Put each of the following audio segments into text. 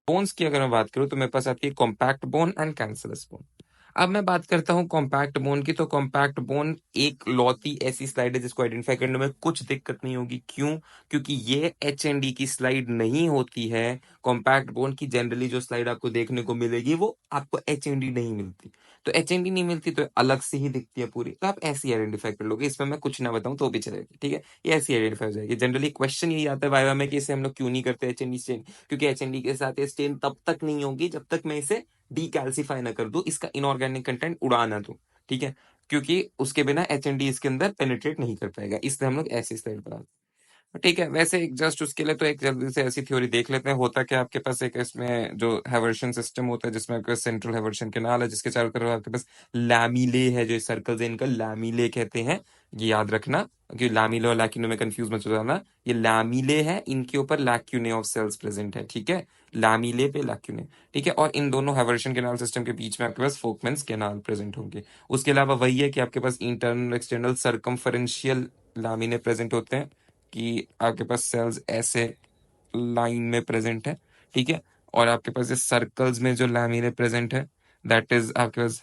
Bones की अगर मैं बात करूं तो मेरे पास आती है compact bone and cancerous bone. अब मैं बात करता हूं कॉम्पैक्ट बोन की, तो कॉम्पैक्ट बोन एक लौती ऐसी स्लाइड है जिसको आइडेंटिफाई करने में कुछ दिक्कत नहीं होगी। क्यों? क्योंकि ये एच एंड डी की स्लाइड नहीं होती है। कॉम्पैक्ट बोन की जनरली जो स्लाइड आपको देखने को मिलेगी वो आपको एच एंड डी नहीं मिलती। तो एच एंड डी नहीं मिलती तो अलग से ही दिखती है पूरी, तो आप ऐसे ही आइडेंटिफाई कर लोगे, इसमें मैं कुछ ना बताऊं तो भी चलेगा, ठीक है। ये ऐसी आइडेंटिफाई हो जाएगी। जनरली क्वेश्चन यही आता है वाइवा में कि इसे हम लोग क्यों नहीं करते एच एंड डी, क्योंकि एच एंड डी के साथ ये स्टेन तब तक नहीं होगी जब तक मैं इसे डीकैल्सिफाई ना कर दूं, इसका इनऑर्गेनिक कंटेंट उड़ा ना दूं, ठीक है। क्योंकि उसके बिना एच एंड डी इसके अंदर पेनिट्रेट नहीं कर पाएगा, इसलिए हम लोग ऐसी स्लाइड बनाते हैं, ठीक है। वैसे जस्ट उसके लिए तो एक जल्दी से ऐसी थ्योरी देख लेते हैं। होता क्या आपके पास एक इसमें जो हैवर्शन सिस्टम होता है जिसमें आपके पास सेंट्रल हैवर्शन कैनाल है जिसके चारों तरफ आपके पास लैमिले है, जो सर्कल्स है इनका लैमिले कहते हैं। ये याद रखना कि लैमिले और लैक्यूने में कंफ्यूज मत हो जाना। ये लैमिले है, इनके ऊपर लैक्यूने ऑफ सेल्स प्रेजेंट है, ठीक है। लैमिले पे लैक्यूने, ठीक है। और इन दोनों हैवर्शन कैनाल सिस्टम के बीच में आपके पास फोकमेंस कैनाल प्रेजेंट होंगे। उसके अलावा वही है कि आपके पास इंटरनल एक्सटर्नल सर्कमफरेंशियल लैमिने प्रेजेंट होते हैं, कि आपके पास सेल्स ऐसे लाइन में प्रेजेंट है, ठीक है। और आपके पास ये सर्कल्स में जो लैमिने प्रेजेंट है दैट इज आपके पास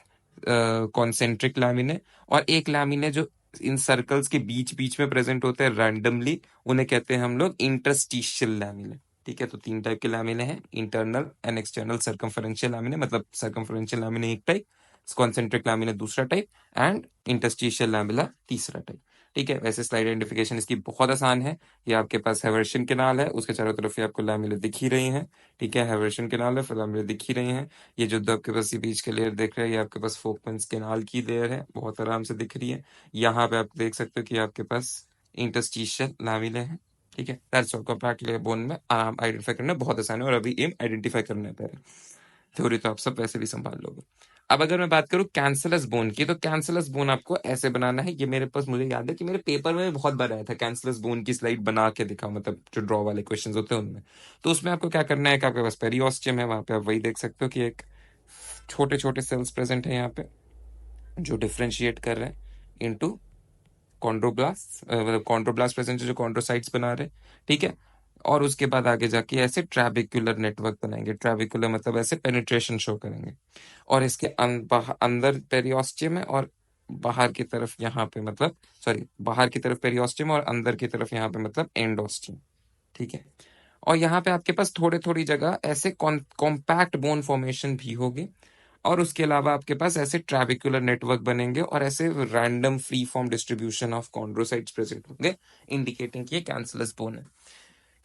कॉन्सेंट्रिक लैमिने। और एक लैमिने जो इन सर्कल्स के बीच बीच में प्रेजेंट होते हैं रैंडमली, उन्हें कहते हैं हम लोग इंटरस्टिशियल लैमिने, ठीक है। तो तीन टाइप के लैमिने हैं, इंटरनल एंड एक्सटर्नल सर्कमफरेंशियल लैमिने, मतलब सर्कमफरेंशियल लैमिने एक टाइप, कॉन्सेंट्रिक लैमिने दूसरा टाइप, एंड इंटरस्टिशियल लैमिना तीसरा टाइप, ठीक है। वैसे स्लाइड आइडेंटिफिकेशन इसकी बहुत आसान है। ये आपके पास हैवर्शन केनाल है, उसके चारों तरफ ये आपको लैमिले दिख ही रही हैं, ठीक है। हैवर्शन केनाल है, फिर लैमिले दिख ही रही हैं। ये जो दो आपके पास ये बीच के लेयर देख रहे हैं, ये आपके पास फोकमेंस केनाल की लेयर है, बहुत आराम से दिख रही है। यहाँ पे आप देख सकते हो कि आपके पास इंटरस्टिशियल लैमिले हैं, ठीक है। That's all. Compact layer bone में आइडेंटिफाई करना बहुत आसान है, और अभी एम आइडेंटिफाई करना है पहले, थ्योरी तो आप सब वैसे भी संभाल लोगे। अब अगर मैं बात करूं कैंसलस बोन की, तो कैंसलस बोन आपको ऐसे बनाना है। ये मेरे पास, मुझे याद है कि मेरे पेपर में भी बहुत बार आया था कैंसलस बोन की स्लाइड बना के दिखा, मतलब जो ड्रॉ वाले क्वेश्चंस होते हैं उनमें। तो उसमें आपको क्या करना है कि आपके पास पेरियोस्टियम है, वहां पे आप वही देख सकते हो कि एक छोटे छोटे सेल्स प्रेजेंट है यहाँ पे जो डिफ्रेंशिएट कर रहे हैं इनटू कॉन्ड्रोब्लास्ट, मतलब कॉन्ड्रोब्लास्ट प्रेजेंट है जो कॉन्ड्रोसाइट्स बना रहे हैं, ठीक है। और उसके बाद आगे जाके ऐसे ट्रैबिक्युलर नेटवर्क बनाएंगे, ट्रैबिक्युलर मतलब ऐसे पेनिट्रेशन शो करेंगे। और इसके अंदर पेरियोस्टियम है, और बाहर की तरफ यहाँ पे मतलब, सॉरी, बाहर की तरफ पेरियोस्टियम और अंदर की तरफ यहाँ पे मतलब एंडोस्टियम, ठीक है। और यहाँ पे आपके पास थोड़े थोड़ी जगह ऐसे कॉम्पैक्ट बोन फॉर्मेशन भी होगी, और उसके अलावा आपके पास ऐसे ट्रैबिकुलर नेटवर्क बनेंगे और ऐसे random free form distribution of chondrocytes present होंगे, इंडिकेटिंग कि ये कैंसरस बोन है।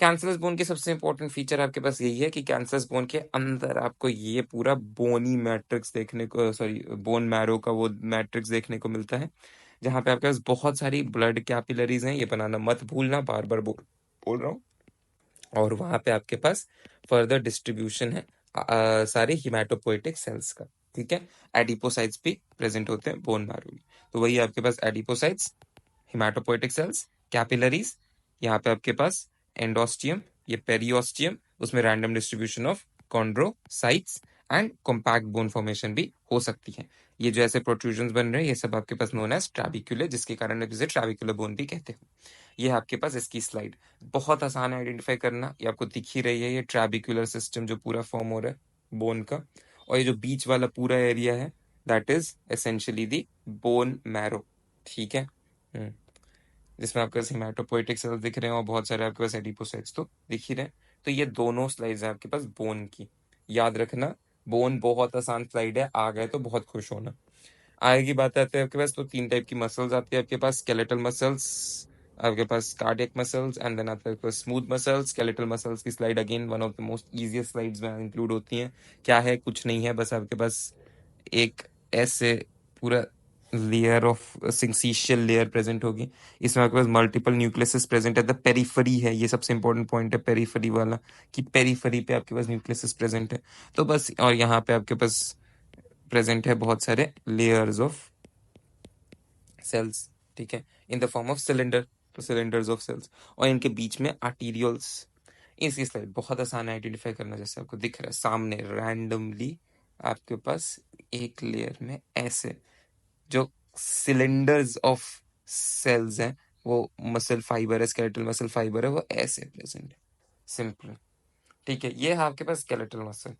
कैंसरस बोन की सबसे इंपॉर्टेंट फीचर आपके पास यही है कि कैंसरस बोन के अंदर आपको ये पूरा बोनी मैट्रिक्स देखने को, सॉरी, बोन मैरो का वो मैट्रिक्स देखने को मिलता है, जहां पे आपके पास बहुत सारी ब्लड कैपिलरीज हैं, ये बनाना मत भूलना, बार बार बोल रहा हूँ। और वहां पे आपके पास फर्दर डिस्ट्रीब्यूशन है सारे हिमेटोपोइटिक सेल्स का, ठीक है। एडिपोसाइट्स भी प्रेजेंट होते हैं बोन मैरो में। तो वही आपके पास एडिपोसाइट्स, हिमेटोपोइटिक सेल्स, कैपिलरीज, यहाँ पे आपके पास एंडोस्टियम, ये पेरियोस्टियम, उसमें random distribution of chondrocytes, and compact bone formation भी हो सकती है। ये जो ऐसे प्रोट्रूजन्स बन रहे हैं ये सब आपके पास नोन एज ट्रैबिक्युलर, जिसके कारण आप इसे ट्रैबिक्युलर बोन भी कहते हैं। ये है आपके पास इसकी स्लाइड, बहुत आसान है आइडेंटिफाई करना। ये आपको दिख ही रही है, ये ट्रैबिक्युलर सिस्टम जो पूरा फॉर्म हो रहा है बोन का, और ये जो बीच वाला पूरा एरिया है that is essentially the bone marrow, ठीक है। जिसमें आपके पास हिमेटोपोइटिक सेल्स दिख रहे हैं और बहुत सारे आपके पास एडिपोसाइट्स तो दिख ही रहे हैं। तो ये दोनों स्लाइड्स हैं आपके पास बोन की, याद रखना। बोन बहुत आसान स्लाइड है, आ गए तो बहुत खुश होना। आगे की बात आती है आपके पास, तो तीन टाइप की मसल्स आती है आपके पास, स्केलेटल मसल्स, आपके पास कार्डियक मसल्स, एंड देन आपके पास स्मूथ मसल्स। स्केलेटल मसल्स की slide again one of the most easiest slides में इंक्लूड होती हैं। क्या है? कुछ नहीं है, बस आपके पास एक ऐसे पूरा लेयर ऑफ सिंक्सीशियल लेयर प्रेजेंट होगी। इसमें आपके पास मल्टीपल न्यूक्लियस प्रेजेंट है, द पेरिफेरी है, ये सबसे इंपॉर्टेंट पॉइंट है पेरिफेरी वाला, कि पेरिफेरी पे आपके पास न्यूक्लियस प्रेजेंट है। तो बस, और यहाँ पे आपके पास प्रेजेंट है बहुत सारे लेयर्स ऑफ सेल्स, ठीक है, in the form of cylinder, तो सिलेंडर्स ऑफ सेल्स, और इनके बीच में आर्टीरियल्स। इसी स्लाइड बहुत आसान है आइडेंटिफाई करना, जैसे आपको दिख रहा है सामने रैंडमली आपके पास एक लेयर में ऐसे जो सिलेंडर्स ऑफ सेल्स हैं, वो मसल फाइबर है, स्केलेटल मसल फाइबर है, वो ऐसे प्रेजेंट है, सिंपल, ठीक है, ये है आपके पास स्केलेटल मसल,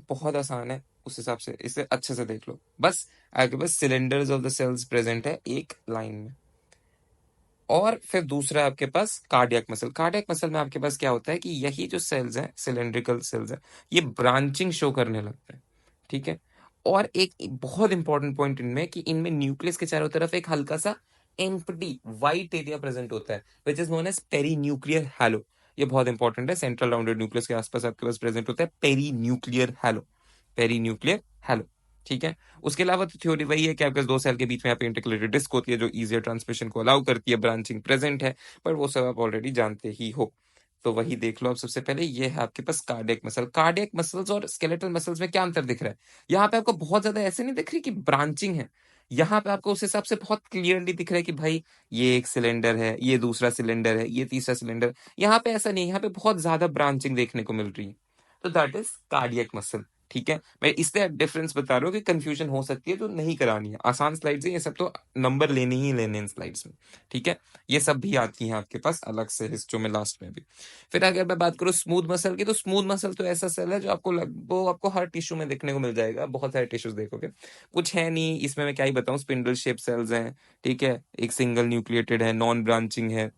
बहुत आसान है उस हिसाब से, इसे अच्छे से देख लो। बस आपके पास cylinders of the cells present है एक लाइन में। और फिर दूसरा आपके पास कार्डियक मसल। कार्डियक मसल में आपके पास क्या होता है कि यही जो सेल्स हैं, सिलेंड्रिकल सेल्स हैं, ये ब्रांचिंग शो करने लगते हैं। ठीक है, और एक बहुत इंपॉर्टेंट पॉइंट इनमें कि इनमें न्यूक्लियस के चारों तरफ एक हल्का सा एम्प्टी व्हाइट एरिया प्रेजेंट होता है, which is known as perinuclear halo. ये बहुत इंपॉर्टेंट है, सेंट्रल राउंडेड न्यूक्लियस के आसपास आपके पास प्रेजेंट होता है perinuclear halo, perinuclear halo. ठीक है, उसके अलावा तो थ्योरी वही है कि आपके दो सेल के बीच में यहाँ पे इंटरकलेटेड डिस्क होती है जो इजियर ट्रांसमिशन को अलाउ करती है, ब्रांचिंग प्रेजेंट है, पर वो सब आप ऑलरेडी जानते ही हो। तो वही देख लो आप। सबसे पहले ये है आपके पास कार्डियक मसल। कार्डियक मसल्स और स्केलेटल मसल्स में क्या अंतर दिख रहा है? यहाँ पे आपको बहुत ज्यादा ऐसे नहीं दिख रही कि ब्रांचिंग है, यहाँ पे आपको उस हिसाब से बहुत क्लियरली दिख रहा है कि भाई ये एक सिलेंडर है, ये दूसरा सिलेंडर है, ये तीसरा सिलेंडर। यहाँ पे ऐसा नहीं है, यहाँ पे बहुत ज्यादा ब्रांचिंग देखने को मिल रही है, तो दैट इज कार्डियक मसल। ठीक है, मैं इसलिए डिफरेंस बता रहा हूँ कि कंफ्यूजन हो सकती है, तो नहीं करानी है। आसान स्लाइड्स है ये सब, तो नंबर लेने ही लेने इन स्लाइड्स में। ठीक है, ये सब भी आती हैं आपके पास अलग से हिस्सों में, लास्ट में भी। फिर अगर मैं बात करूँ स्मूथ मसल की, तो स्मूथ मसल तो ऐसा सेल है जो आपको वो आपको हर टिश्यू में देखने को मिल जाएगा, बहुत सारे टिश्यूज देखोगे। कुछ है नहीं इसमें, मैं क्या ही बताऊं, स्पिंडल शेप सेल्स हैं। ठीक है, एक सिंगल न्यूक्लिएटेड है, नॉन ब्रांचिंग है।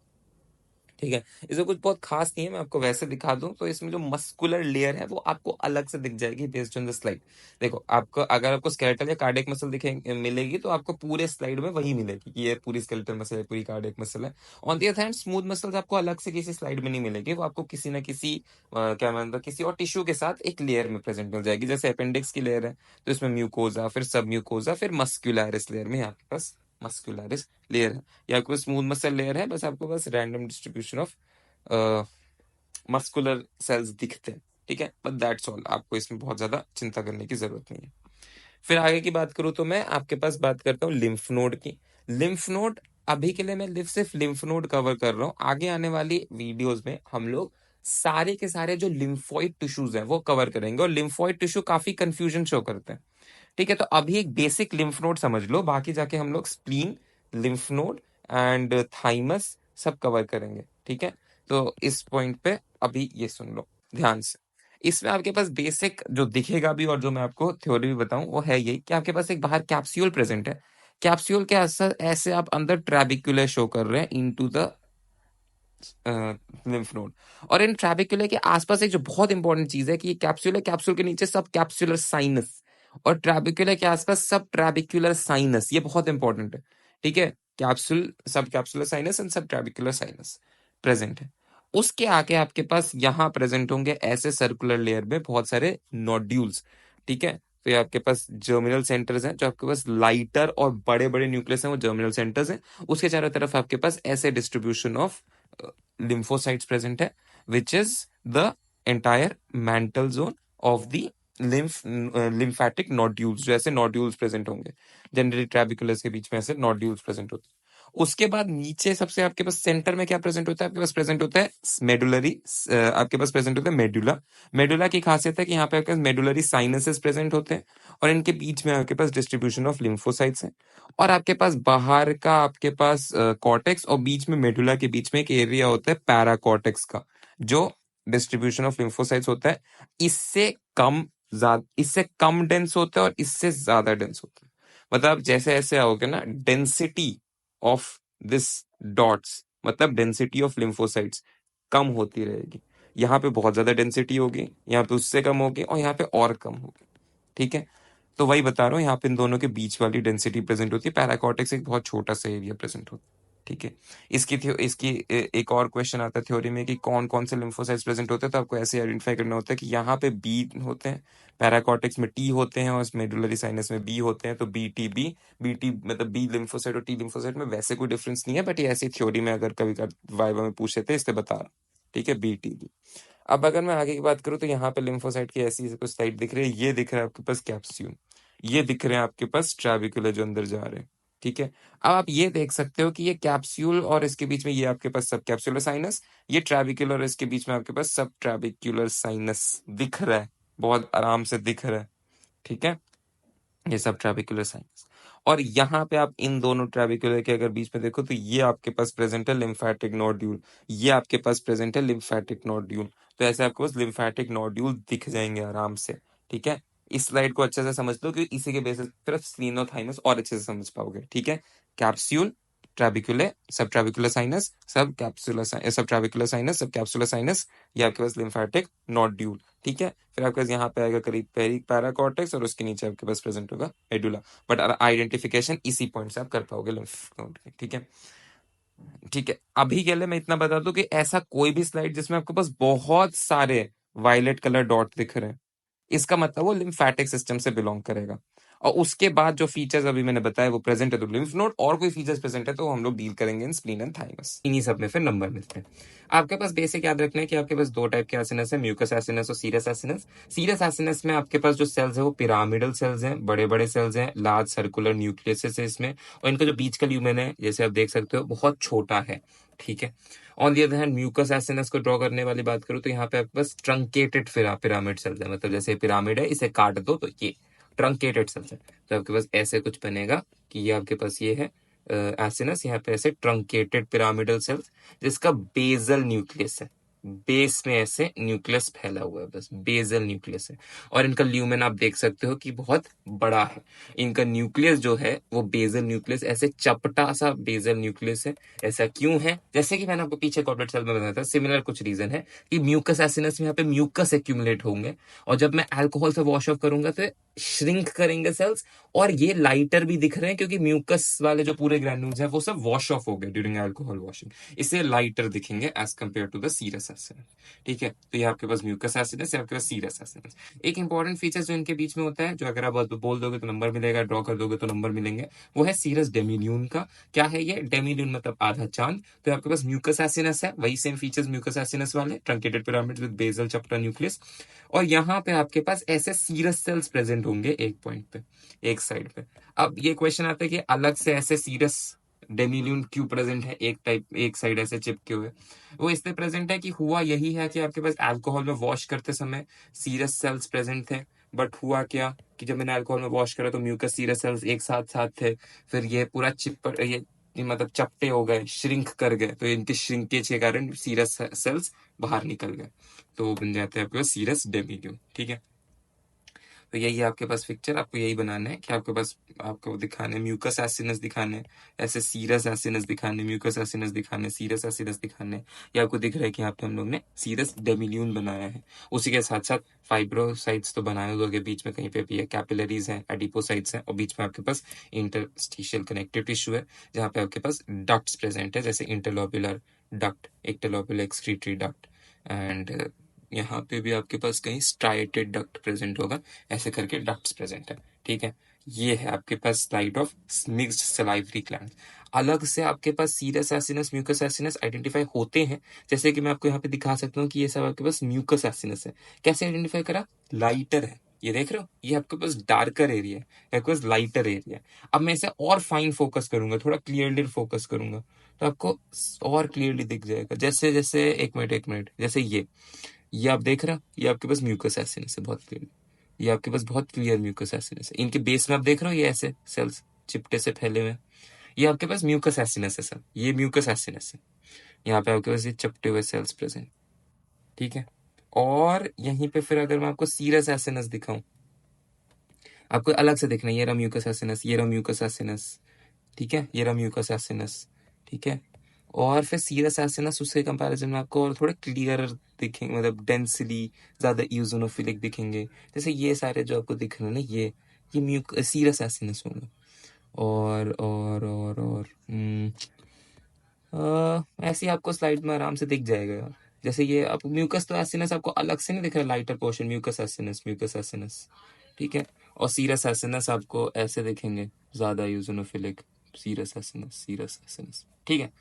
ठीक है, इसमें कुछ बहुत खास नहीं है, मैं आपको वैसे दिखा दूं तो इसमें जो मस्कुलर लेयर है वो आपको अलग से दिख जाएगी बेस्ड ऑन द स्लाइड। देखो, आपको अगर आपको स्केलेटल या कार्डियक मसल दिखे मिलेगी तो आपको पूरे स्लाइड में वही मिलेगी कि ये पूरी स्केलेटल मसल है, पूरी कार्डियक मसल है। On the other hand smooth muscles आपको अलग से किसी स्लाइड में नहीं मिलेगी, वो आपको किसी ना किसी क्या मतलब किसी और टिश्यू के साथ एक लेयर में प्रेजेंट मिल जाएगी। जैसे अपेंडिक्स की लेयर है तो इसमें म्यूकोजा, फिर सब म्यूकोजा, फिर मस्क्यूलरिस लेयर में आपके पास मस्क्यूलरिस लेयर है। या आपको स्मूथ मसल लेयर है, बस आपको बस random distribution of muscular cells दिखते हैं। ठीक है, बट दैट्स ऑल, आपको इसमें बहुत ज्यादा चिंता करने की जरूरत नहीं है। फिर आगे की बात करूं तो मैं आपके पास बात करता हूँ लिम्फ नोड की। लिम्फ नोड, अभी के लिए मैं सिर्फ लिम्फ नोड कवर कर रहा हूँ, आगे आने वाली वीडियोस में हम लोग सारे के सारे जो लिम्फोइड टिश्यूज हैं वो कवर करेंगे, और लिम्फोइड टिश्यू काफी कंफ्यूजन शो करते हैं। ठीक है, तो अभी एक बेसिक लिम्फ नोड समझ लो, बाकी जाके हम लोग spleen, lymph node and thymus सब कवर करेंगे। ठीक है, तो इस पॉइंट पे अभी ये सुन लो ध्यान से। इसमें आपके पास बेसिक जो दिखेगा भी और जो मैं आपको थ्योरी भी बताऊं वो है यही कि आपके पास एक बाहर कैप्सूल प्रेजेंट है। कैप्सूल के असर ऐसे आप अंदर ट्रैबिक्यूलर शो कर रहे हैं इनटू द लिम्फ नोड। और इन ट्रैबिक्यूलर के आसपास एक जो बहुत इंपॉर्टेंट चीज है कि ये कैप्सूल है, कैप्सूल के नीचे सब कैप्सुलर साइनस, और ट्रैबिक्यूलर के आसपास सब ट्रैबिक्यूलर साइनस, ये बहुत इंपॉर्टेंट है। ठीक है, कैप्सूल, सब कैप्सुलर साइनस एंड सब ट्रैबिक्यूलर साइनस प्रेजेंट है। उसके आगे आपके पास यहाँ प्रेजेंट होंगे ऐसे सर्कुलर लेयर में बहुत सारे नोड्यूल्स। ठीक है, तो ये आपके पास जर्मिनल सेंटर्स हैं, जो आपके पास लाइटर और बड़े बड़े न्यूक्लियस हैं वो जर्मिनल सेंटर्स हैं। उसके चारों तरफ आपके पास ऐसे डिस्ट्रीब्यूशन ऑफ lymphocytes present है, which is the entire mantle zone of the lymphatic nodules, जो ऐसे nodules present होंगे जनरली ट्रैबिकुलस के बीच में, ऐसे nodules present होते हैं। उसके बाद नीचे सबसे आपके पास सेंटर में क्या प्रेजेंट होता है? आपके पास प्रेजेंट होता है मेडुलरी, आपके पास प्रेजेंट होता है मेडुला। मेडुला की खासियत है कि यहाँ पे आपके पास मेडुलरी साइनसेस प्रेजेंट होते हैं, और इनके बीच में आपके पास डिस्ट्रीब्यूशन ऑफ लिम्फोसाइट्स है। और आपके पास बाहर का आपके पास कॉर्टेक्स, और बीच में मेडुला के बीच में एक एरिया होता है पैराकॉर्टेक्स का, जो डिस्ट्रीब्यूशन ऑफ लिम्फोसाइट्स होता है। इससे कम डेंस होता है और इससे ज्यादा डेंस होता है। मतलब जैसे ऐसे आओगे ना, डेंसिटी ऑफ दिस डॉट्स, मतलब डेंसिटी ऑफ लिम्फोसाइट्स कम होती रहेगी। यहाँ पे बहुत ज्यादा डेंसिटी होगी, यहाँ पे उससे कम होगी, और यहाँ पे और कम होगी। ठीक है, तो वही बता रहा हूँ, यहाँ पे इन दोनों के बीच वाली डेंसिटी प्रेजेंट होती है। पैराकॉर्टेक्स एक बहुत छोटा सा एरिया प्रेजेंट होता है। ठीक है, एक और क्वेश्चन आता है थ्योरी में कि कौन कौन से लिम्फोसाइट्स प्रेजेंट होते हैं, तो आपको ऐसे आइडेंटिफाई करना होता है कि यहाँ पे बी होते हैं, पैराकॉर्टेक्स में टी होते हैं, और मेडुलरी साइनस में बी होते हैं। तो बी टी मतलब बी लिम्फोसाइट और टी लिम्फोसाइट में वैसे कोई डिफरेंस नहीं है, बट ये ऐसी थ्योरी में अगर कभी वाइवा में पूछे थे इसलिए बता रहा हूं। ठीक है, बी टी बी। अब अगर मैं आगे की बात करूँ तो यहाँ पे लिम्फोसाइट की ऐसी कुछ साइट दिख रही है, ये दिख रहा है आपके पास कैप्सूल, ये दिख रहे हैं आपके पास ट्रैबिकुलर जो अंदर जा रहे हैं। ठीक है, अब आप ये देख सकते हो कि ये कैप्सूल और इसके बीच में ये आपके पास सब कैप्सुलर साइनस, ये ट्रैबिकुलर और इसके बीच में आपके पास सब ट्रैबिकुलर साइनस दिख रहा है, बहुत आराम से दिख रहा है। ठीक है, ये सब ट्रैबिकुलर साइनस। और यहाँ पे आप इन दोनों ट्रेबिकुलर के अगर बीच में देखो तो ये आपके पास प्रेजेंट है लिम्फेटिक नोड्यूल, ये आपके पास प्रेजेंट है लिम्फेटिक नोड्यूल। तो ऐसे आपके पास लिम्फेटिक नोड्यूल दिख जाएंगे आराम से, ठीक है। इस स्लाइड को अच्छे से समझ लो क्योंकि इसी के बेसिस पर स्प्लीनोथाइमस और अच्छे से समझ पाओगे, ठीक है। कैप्सूल, ट्रेबिकुलर, सब ट्रेबिकुलर साइनस, सब कैप्सुलर, सब ट्रेबिकुलर साइनस, सब कैप्सुलर साइनस, ये आपके पास लिम्फेटिक नोड्यूल, ठीक है। फिर आपके पास यहाँ पे आएगा करीब पेरी पैराकॉर्टेक्स और उसके नीचे आपके पास प्रेजेंट होगा मेडुला। बट आइडेंटिफिकेशन इसी पॉइंट से आप कर पाओगे लिम्फ नोड की, ठीक है। ठीक है, अभी के लिए मैं इतना बता दूं कि ऐसा कोई भी स्लाइड जिसमें आपके पास बहुत सारे वायलेट कलर डॉट दिख रहे हैं, इसका मतलब वो लिम्फेटिक सिस्टम से बिलोंग करेगा। और उसके बाद जो फीचर्स अभी मैंने बताया वो प्रेजेंट है तो लिम्फ नोड, और कोई फीचर्स प्रेजेंट है तो हम लोग डील करेंगे इन स्प्लीन एंड थाइमस। इन्हीं सब में फिर नंबर मिलते हैं। आपके पास बेसिक याद रखना है कि आपके पास दो टाइप के एसिनस है, म्यूकस एसिनस और सीरस एसिनस। सीरस एसिनस में आपके पास जो सेल्स है वो पिरामिडल सेल्स हैं, बड़े बड़े सेल्स हैं, लार्ज सर्कुलर न्यूक्लियस है इसमें, और इनका जो बीच का ल्यूमेन है जैसे आप देख सकते हो बहुत छोटा है, ठीक है। On the other hand mucous acinus को ड्रॉ करने वाली बात करूं तो यहाँ पे आपके पास ट्रंकेटेड पिरामिड सेल्स है, मतलब जैसे पिरामिड है इसे काट दो तो ये ट्रंकेटेड सेल्स है। तो आपके पास ऐसे कुछ बनेगा कि ये आपके पास ये है एसिनस, यहाँ पे ऐसे ट्रंकेटेड पिरामिडल सेल्स जिसका बेजल न्यूक्लियस है, बेस में ऐसे न्यूक्लियस फैला हुआ है, बस बेजल न्यूक्लियस है। और इनका ल्यूमेन आप देख सकते हो कि बहुत बड़ा है। इनका न्यूक्लियस जो है वो बेजल न्यूक्लियस, ऐसे चपटा सा बेजल न्यूक्लियस है। ऐसा क्यों है? जैसे कि मैंने आपको पीछे कॉर्पोरेट सेल में बताया था, सिमिलर कुछ रीजन है कि म्यूकस एसिनस में यहाँ पे म्यूकस एक्यूमुलेट होंगे, और जब मैं अल्कोहल से वॉश ऑफ करूंगा तो श्रिंक करेंगे सेल्स, और ये लाइटर भी दिख रहे हैं क्योंकि म्यूकस वाले जो पूरे ग्रैन्यूल्स हैं वो सब वॉश ऑफ हो गए ड्यूरिंग अल्कोहल वॉशिंग, इससे लाइटर दिखेंगे as compare to the serous acinus, ठीक है। तो ये आपके पास म्यूकस एसिनस है, आपके पास सीरस एसिनस। एक इंपॉर्टेंट फीचर जो इनके बीच में होता है, जो अगर आप बोल दोगे तो नंबर मिलेगा, ड्रॉ कर दोगे तो नंबर मिलेंगे, वो है सीरस डेमिल्यून का। क्या है ये डेमिल्यून? मतलब आधा चांद। तो आपके पास म्यूकस एसिनस है, वही सेम फीचर्स म्यूकस एसिनस वाले, ट्रंकेटेड पिरामिड विद बेसल चपटा न्यूक्लियस, और यहाँ पे आपके पास ऐसे सीरस सेल्स प्रेजेंट होंगे एक पॉइंट पे, एक साइड पे। अब ये क्वेश्चन आता है कि अलग से ऐसे सीरस डेमिल्यून क्यों प्रेजेंट है एक साइड ऐसे चिपके हुए? वो इसलिए प्रेजेंट है कि हुआ यही है कि आपके पास अल्कोहल में वॉश करते समय सीरस सेल्स प्रेजेंट थे, बट हुआ क्या कि जब मैंने अल्कोहल में वॉश करा तो म्यूकस सीरस सेल्स एक साथ साथ थे, फिर ये पूरा ये मतलब चपटे हो गए, श्रिंक कर गए, तो इनके श्रिंकेज के कारण सीरस सेल्स बाहर निकल गए, तो वो बन जाते हैं आपके पास सीरस डेमिल्यून, ठीक है। तो यही है आपके पास पिक्चर, आपको यही बनाना है कि आपके पास आपको दिखाने म्यूकस एसिनस दिखाने, ऐसे सीरस एसिनस दिखाने, म्यूकस एसिनस दिखाने, सीरस एसिनस दिखाने। ये आपको दिख रहा है कि यहाँ पे हम लोग ने सीरस डेमिल्यून बनाया है। उसी के साथ साथ फाइब्रोसाइट्स तो बनाए होंगे, बीच में कहीं पे भी है कैपिलरीज हैं, एडिपोसाइट्स हैं, और बीच में आपके पास इंटरस्टिशियल कनेक्टिव टिश्यू है जहाँ पे आपके पास डक्ट्स प्रेजेंट है, जैसे इंटरलोब्युलर डक्ट, एक्टोलोब्युलर एक्सक्रीटरी डक्ट, एंड यहाँ पे भी आपके पास कहीं स्ट्राइटेड डक्ट प्रेजेंट होगा, ऐसे करके डक्ट्स प्रेजेंट है, ठीक है। ये है आपके पास slide of mixed salivary gland. अलग से आपके पास serous acinus, mucous acinus identify होते हैं, जैसे कि मैं आपको यहाँ पे दिखा सकता हूँ कि ये सब आपके पास म्यूकस एसिनस है। कैसे आइडेंटिफाई करा? लाइटर है, ये देख रहे हो, ये आपके पास डार्कर एरिया है, आपके पास लाइटर एरिया है। अब मैं इसे और फाइन फोकस करूंगा, थोड़ा क्लियरली फोकस करूंगा तो आपको और क्लियरली दिख जाएगा। जैसे जैसे एक मिनट, जैसे ये आप देख रहे हो, ये आपके पास म्यूकस एसिनस है बहुत क्लियर, ये आपके पास बहुत क्लियर म्यूकस एसिनस है। इनके बेस में आप देख रहे हो ये ऐसे सेल्स चिपटे से फैले हुए, ये आपके पास म्यूकस एसिनस है सर, ये म्यूकस एसिनस है। यहाँ पे आपके पास ये चपटे हुए सेल्स प्रेजेंट, ठीक है। और यहीं पे फिर अगर मैं आपको सीरस एसिनस दिखाऊं, आपको अलग से देखना, ये रहा म्यूकस एसिनस, ये रहा म्यूकस एसिनस, ठीक है, ये रहा म्यूकस एसिनस, ठीक है। और फिर सीरस एसिनस उसके कंपैरिजन में आपको और थोड़े क्लियर दिखेंगे, मतलब डेंसली ज्यादा यूजोनोफिलिक दिखेंगे, जैसे ये सारे जो आपको दिख रहे हैं ना, ये सीरस एसिनस होंगे। और ऐसे ही आपको स्लाइड में आराम से दिख जाएगा। जैसे ये आप म्यूकस तो एसिनस आपको अलग से नहीं दिख रहा, लाइटर पोर्शन म्यूकस एसिनस, ठीक है। और सीरस एसिनस आपको ऐसे दिखेंगे, ज्यादा यूजोनोफिलिक, सीरस एसिनस, ठीक है।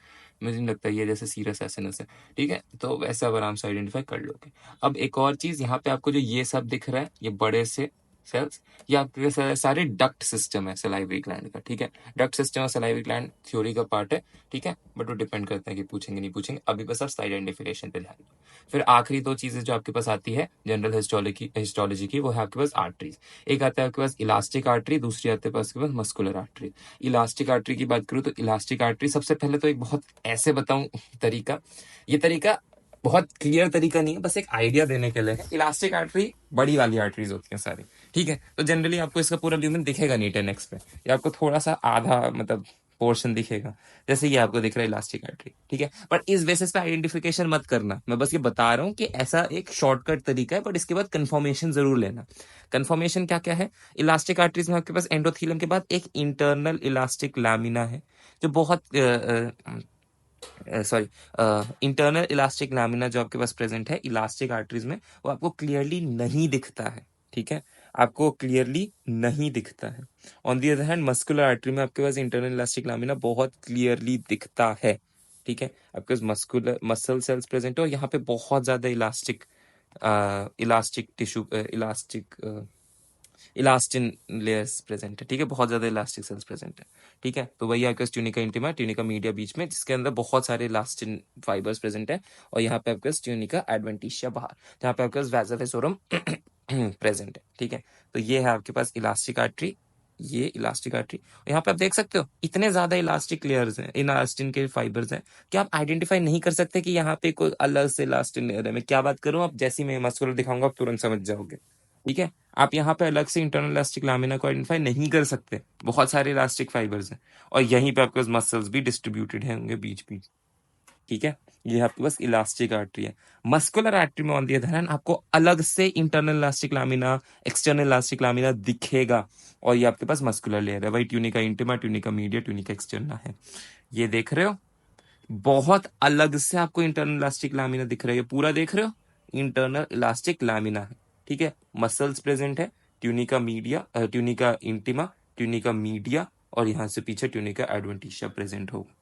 मुझे नहीं लगता ये जैसे सीरस एसिनस है, ठीक है। तो वैसे आप आराम से आइडेंटिफाई कर लोगे। अब एक और चीज, यहाँ पे आपको जो ये सब दिख रहा है, ये बड़े से सेल्स, ये आपके सारे डक्ट सिस्टम है सलाइवरी ग्लैंड का, ठीक है। डक्ट सिस्टम और सलाइवरी ग्लैंड थ्योरी का पार्ट है, ठीक है, बट वो डिपेंड करता है कि पूछेंगे नहीं पूछेंगे। अभी बस आप स्लाइड आइडेंटिफिकेशन पे ध्यान दो। फिर आखिरी दो चीजें जो आपके पास आती है जनरल हिस्टोलॉजी की, वो है आपके पास आर्टरीज। एक आता है आपके पास इलास्टिक आर्टरी, दूसरी आती है आपके पास मस्कुलर आर्टरी। इलास्टिक आर्टरी की बात करूँ तो इलास्टिक आर्टरी सबसे पहले तो एक बहुत ऐसे बताऊं तरीका, ये तरीका बहुत क्लियर तरीका नहीं है, बस एक आइडिया देने के लिए है। इलास्टिक आर्टरी बड़ी वाली आर्टरीज होती हैं सारी, ठीक है। तो जनरली आपको इसका पूरा ल्यूमेन दिखेगा नहीं 10x पे, या आपको थोड़ा सा आधा मतलब पोर्शन दिखेगा, जैसे ये आपको दिख रहा है इलास्टिक आर्टरी, ठीक है। पर इस बेसिस पे आइडेंटिफिकेशन मत करना, मैं बस ये बता रहा हूँ कि ऐसा एक शॉर्टकट तरीका है, बट इसके बाद कंफर्मेशन जरूर लेना। कंफर्मेशन क्या क्या है? इलास्टिक आर्टरीज में आपके पास एंडोथीलियम के बाद एक इंटरनल इलास्टिक लैमिना है, जो बहुत सॉरी इंटरनल इलास्टिक लैमिना जो आपके पास प्रेजेंट है इलास्टिक आर्टरीज में, वो आपको क्लियरली नहीं दिखता है, ठीक है, आपको क्लियरली नहीं दिखता है। On the other hand muscular artery में आपके पास इंटरनल इलास्टिक लैमिना बहुत क्लियरली दिखता है, ठीक है। आपके पास मस्कुलर मसल सेल्स प्रेजेंट है और यहाँ पे बहुत ज्यादा elastic elastic tissue elastic elastin layers present है, ठीक है, बहुत ज्यादा इलास्टिक सेल्स प्रेजेंट है, ठीक है। तो वही आपके पास ट्यूनिका इंटीमा, ट्यूनिका मीडिया बीच में, जिसके अंदर बहुत सारे इलास्टिन फाइबर्स प्रेजेंट है, और यहाँ पे आपके पास ट्यूनिका एडवेंटिशिया बाहर, जहाँ पे आपके पास वैसोफेसोरम प्रेजेंट है, ठीक है। तो ये है आपके पास इलास्टिक आर्टरी, ये इलास्टिक आर्टरी। यहाँ पे आप देख सकते हो इतने ज्यादा इलास्टिक लेयर्स हैं, इलास्टिन के फाइबर्स हैं कि आप आइडेंटिफाई नहीं कर सकते कि यहाँ पे कोई अलग से इलास्टिन लेयर है। मैं क्या बात करूँ, आप जैसे ही मैं मस्कुलर दिखाऊंगा आप तुरंत समझ जाओगे, ठीक है। आप यहाँ पे अलग से इंटरनल इलास्टिक लामिना को आइडेंटिफाई नहीं कर सकते, बहुत सारे इलास्टिक फाइबर्स हैं, और यहीं पे आपके पास मसल्स भी डिस्ट्रीब्यूटेड हैं होंगे बीच बीच, ठीक है। ये आपके पास इलास्टिक आर्टरी है। मस्कुलर आर्टरी में ऑन दी अदर हैंड आपको अलग से internal elastic lamina, external elastic lamina दिखेगा, और ये आपके पास मस्कुलर लेयर है, वही tunica intima, tunica media, tunica externa है। ये देख रहे हो, बहुत अलग से आपको इंटरनल इलास्टिक लामिना दिख रहा है, ये पूरा देख रहे हो इंटरनल इलास्टिक लामिना है, ठीक है। मसल्स प्रेजेंट है, tunica media, tunica intima, tunica media, और यहाँ से पीछे ट्यूनिका एडवेंटिशिया प्रेजेंट होगा।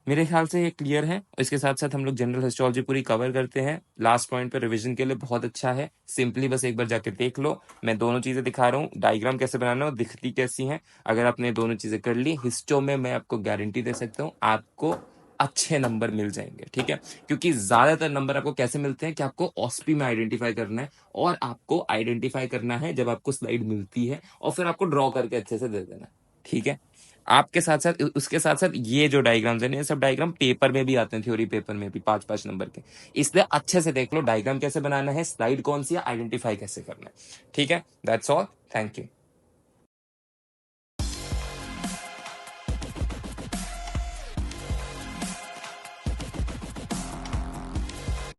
मेरे ख्याल से ये क्लियर है। इसके साथ साथ हम लोग जनरल हिस्टोलॉजी पूरी कवर करते हैं। लास्ट पॉइंट पे रिवीजन के लिए बहुत अच्छा है, सिंपली बस एक बार जाके देख लो। मैं दोनों चीजें दिखा रहा हूँ, डायग्राम कैसे बनाना है, दिखती कैसी हैं। अगर आपने दोनों चीजें कर ली, हिस्टो में मैं आपको गारंटी दे सकता हूँ आपको अच्छे नंबर मिल जाएंगे, ठीक है। क्योंकि ज्यादातर नंबर आपको कैसे मिलते हैं कि आपको ऑस्पी में आइडेंटिफाई करना है, और आपको आइडेंटिफाई करना है जब आपको स्लाइड मिलती है, और फिर आपको ड्रॉ करके अच्छे से दे देना, ठीक है। आपके साथ साथ उसके साथ साथ ये जो डायग्राम्स हैं, ये सब डायग्राम पेपर में भी आते हैं, थ्योरी पेपर में भी 5-5 नंबर के, इसलिए अच्छे से देख लो डायग्राम कैसे बनाना है, स्लाइड कौन सी है, आइडेंटिफाई कैसे करना है, ठीक है। That's all, thank you.